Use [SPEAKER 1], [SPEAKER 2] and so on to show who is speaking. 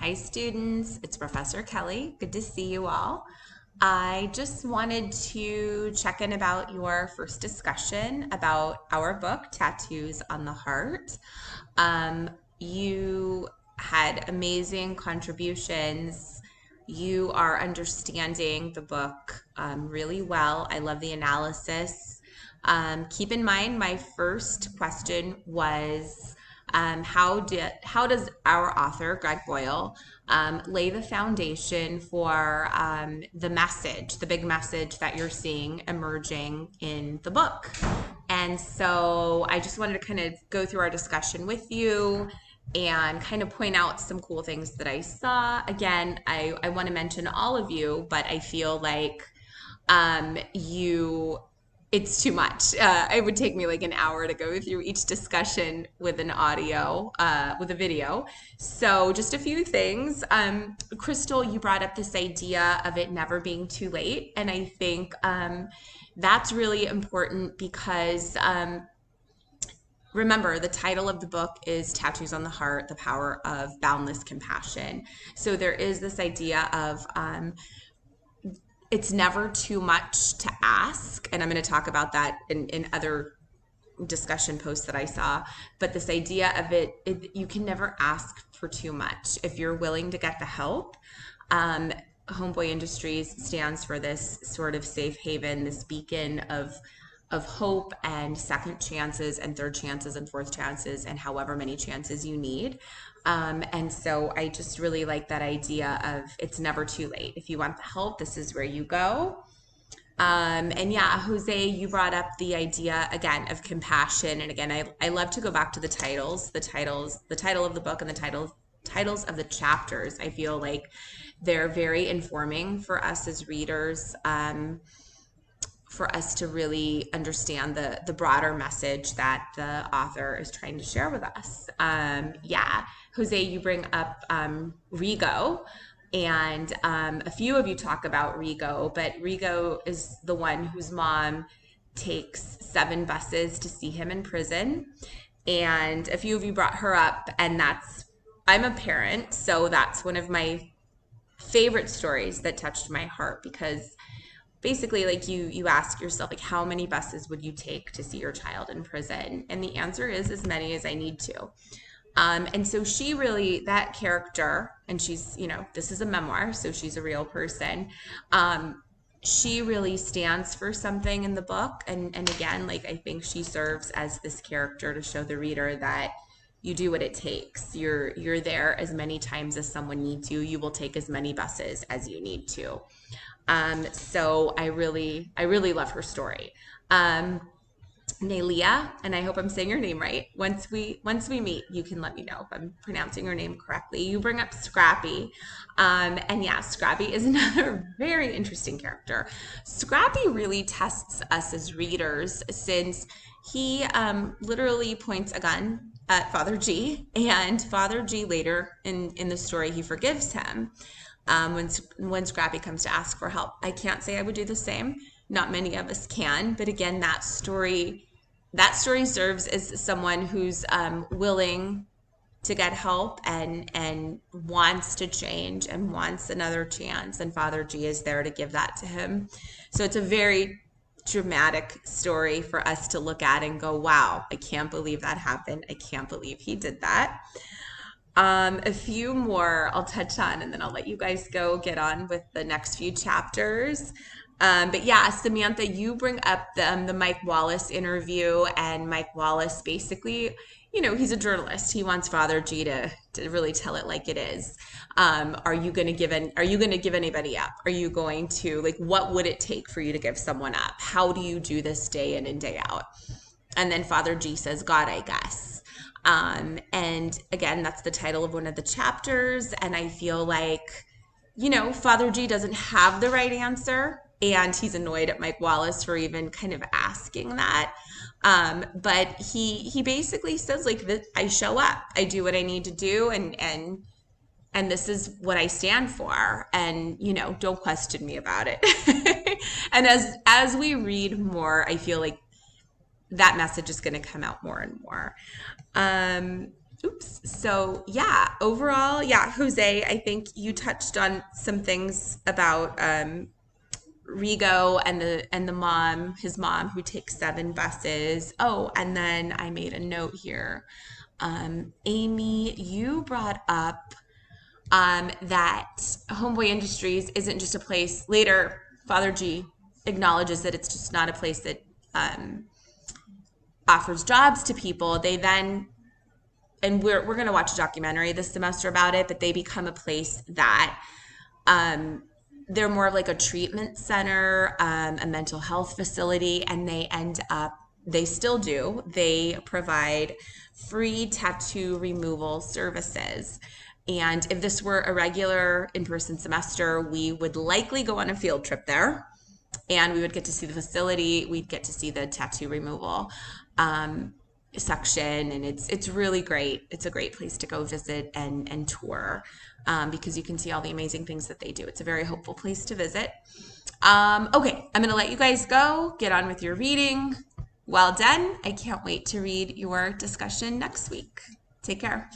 [SPEAKER 1] Hi, students. It's Professor Kelly. Good to see you all. I just wanted to check in about your first discussion about our book, Tattoos on the Heart. You had amazing contributions. You are understanding the book really well. I love the analysis. Keep in mind, my first question was how does our author Greg Boyle lay the foundation for the big message that you're seeing emerging in the book? And so I just wanted to kind of go through our discussion with you and kind of point out some cool things that I saw. Again, I want to mention all of you, but I feel like you it's too much. It would take me like an hour to go through each discussion with with a video. So just a few things. Crystal, you brought up this idea of it never being too late. And I think that's really important because remember, the title of the book is Tattoos on the Heart, The Power of Boundless Compassion. So there is this idea of it's never too much to ask. And I'm going to talk about that in other discussion posts that I saw. But this idea of you can never ask for too much. If you're willing to get the help, Homeboy Industries stands for this sort of safe haven, this beacon of hope and second chances and third chances and fourth chances and however many chances you need. And so I just really like that idea of it's never too late. If you want the help, this is where you go. And yeah, Jose, you brought up the idea again of compassion. And again, I love to go back to the title of the book and the titles of the chapters. I feel like they're very informing for us as readers, for us to really understand the broader message that the author is trying to share with us. Jose, you bring up Rigo, and a few of you talk about Rigo, but Rigo is the one whose mom takes 7 buses to see him in prison. And a few of you brought her up, and I'm a parent, so that's one of my favorite stories that touched my heart because basically, like you ask yourself, like, how many buses would you take to see your child in prison? And the answer is as many as I need to. And so that character, and she's, this is a memoir, so she's a real person. She really stands for something in the book. And again, like, I think she serves as this character to show the reader that you do what it takes. You're there as many times as someone needs you. You will take as many buses as you need to. So I really love her story. Nelia, and I hope I'm saying your name right. Once we meet, you can let me know if I'm pronouncing your name correctly. You bring up Scrappy. And yeah, Scrappy is another very interesting character. Scrappy really tests us as readers since he literally points a gun at Father G, and Father G later in the story, he forgives him. When Scrappy comes to ask for help. I can't say I would do the same. Not many of us can, but again, that story serves as someone who's willing to get help and wants to change and wants another chance, and Father G is there to give that to him. So it's a very dramatic story for us to look at and go, wow, I can't believe that happened. I can't believe he did that. A few more I'll touch on, and then I'll let you guys go get on with the next few chapters. But yeah, Samantha, you bring up the Mike Wallace interview, and Mike Wallace basically, he's a journalist. He wants Father G to really tell it like it is. Are you going to give anybody up? Are you going to, like, what would it take for you to give someone up? How do you do this day in and day out? And then Father G says, God, I guess. And again, that's the title of one of the chapters. And I feel like, Father G doesn't have the right answer, and he's annoyed at Mike Wallace for even kind of asking that. But he basically says, like, I show up, I do what I need to do, and this is what I stand for. And, don't question me about it. And as we read more, I feel like that message is going to come out more and more. Oops. So yeah, overall, yeah, Jose, I think you touched on some things about Rigo and the mom, his mom who takes 7 buses. Oh, and then I made a note here. Amy, you brought up that Homeboy Industries isn't just a place. Later, Father G acknowledges that it's just not a place that um, offers jobs to people. They then, and we're going to watch a documentary this semester about it, but they become a place that um, they're more of like a treatment center, a mental health facility, and they still do, they provide free tattoo removal services. And if this were a regular in-person semester, we would likely go on a field trip there and we would get to see the facility. We'd get to see the tattoo removal section, and it's really great. It's a great place to go visit and tour because you can see all the amazing things that they do. It's a very hopeful place to visit. Okay, I'm gonna let you guys go. Get on with your reading. Well done. I can't wait to read your discussion next week. Take care.